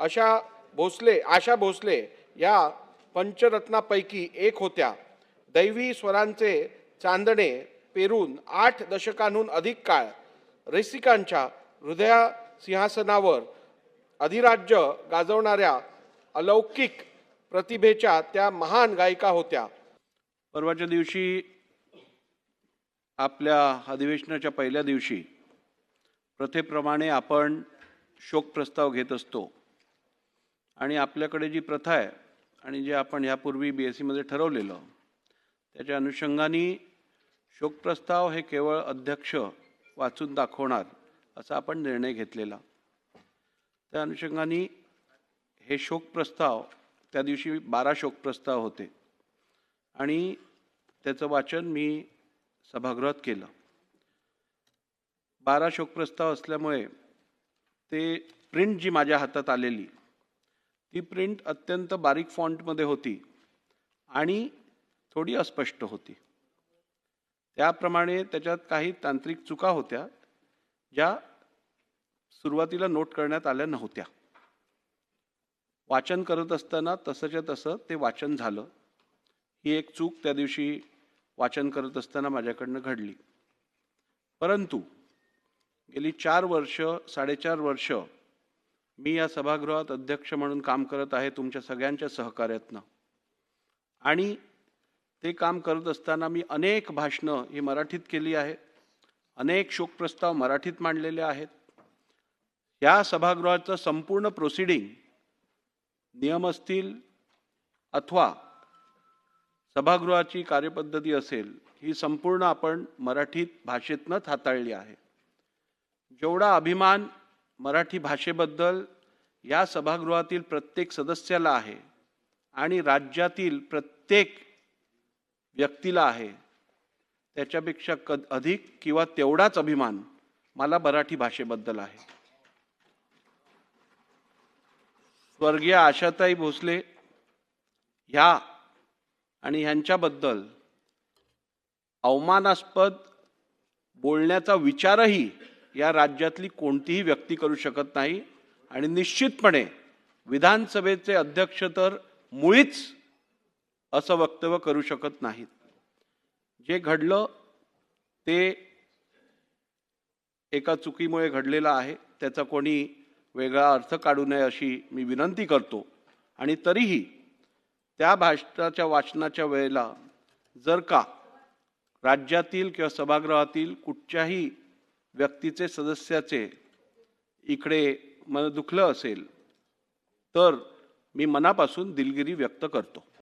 आशा भोसले या पंचरत्नापैकी एक होत्या। दैवी स्वरांचे चांदणे पेरून 8 दशकांहून अधिक काळ रसिकांच्या हृदय सिंहासनावर अधिराज्य गाजवणाऱ्या अलौकिक प्रतिभेच्या त्या महान गायिका होत्या। परवाच्या दिवशी आपल्या अधिवेशनाच्या पहिल्या दिवशी प्रथेप्रमाणे आपण शोक प्रस्ताव घेत असतो आणि आपल्याकडे जी प्रथा आहे आणि जे आपण यापूर्वी BSc मध्ये ठरवलेलं त्याच्या अनुषंगाने शोक प्रस्ताव हे केवळ अध्यक्ष वाचून दाखवणार असा आपण निर्णय घेतलेला। त्या अनुषंगाने हे शोक प्रस्ताव त्या दिवशी 12 शोक प्रस्ताव होते आणि त्याचं वाचन मी सभागृहात केलं। 12 शोक प्रस्ताव असल्यामुळे ते प्रिंट जी माझ्या हातात आलेली ती प्रिंट अत्यंत बारीक फॉन्टमध्ये होती आणि थोडी अस्पष्ट होती। त्याप्रमाणे त्याच्यात काही तांत्रिक चुका होत्या ज्या सुरुवातीला नोट करण्यात आल्या नव्हत्या। वाचन करत असताना तसंच्या तसं ते वाचन झालं। ही एक चूक त्या दिवशी वाचन करत असताना माझ्याकडनं घडली। परंतु गेली 4 वर्ष 4.5 वर्ष मी या सभागृहात अध्यक्ष म्हणून काम करत आहे तुमच्या सगळ्यांच्या सहकार्यातनं आणि ते काम करत असताना मी अनेक भाषणं ही मराठीत केली आहेत, अनेक शोक प्रस्ताव मराठीत मांडलेले आहेत। या सभागृहाचं संपूर्ण प्रोसिडिंग नियम असतील अथवा सभागृहाची कार्यपद्धती असेल ही संपूर्ण आपण मराठीत भाषेतनंच हाताळली आहे। जेवढा अभिमान मराठी भाषेबद्दल या सभागृहातील प्रत्येक सदस्याला आहे आणि राज्यातील प्रत्येक व्यक्तीला आहे त्याच्यापेक्षा अधिक किंवा तेवढाच अभिमान मला मराठी भाषेबद्दल आहे। स्वर्गीय आशाताई भोसले ह्या आणि ह्यांच्याबद्दल अवमानास्पद बोलण्याचा विचारही या राज्यातली कोणतीही व्यक्ती करू शकत नाही आणि निश्चितपणे विधानसभेचे अध्यक्ष तर मुळीच असं वक्तव्य करू शकत नाहीत। जे घडलं ते एका चुकीमुळे घडलेलं आहे, त्याचा कोणी वेगळा अर्थ काढू नये अशी मी विनंती करतो। आणि तरीही त्या भाषणाच्या वाचनाच्या वेळेला जर का राज्यातील किंवा सभागृहातील कुठच्याही व्यक्तीचे सदस्याचे इकडे मन दुखलं असेल तर मी मनापासून दिलगिरी व्यक्त करतो।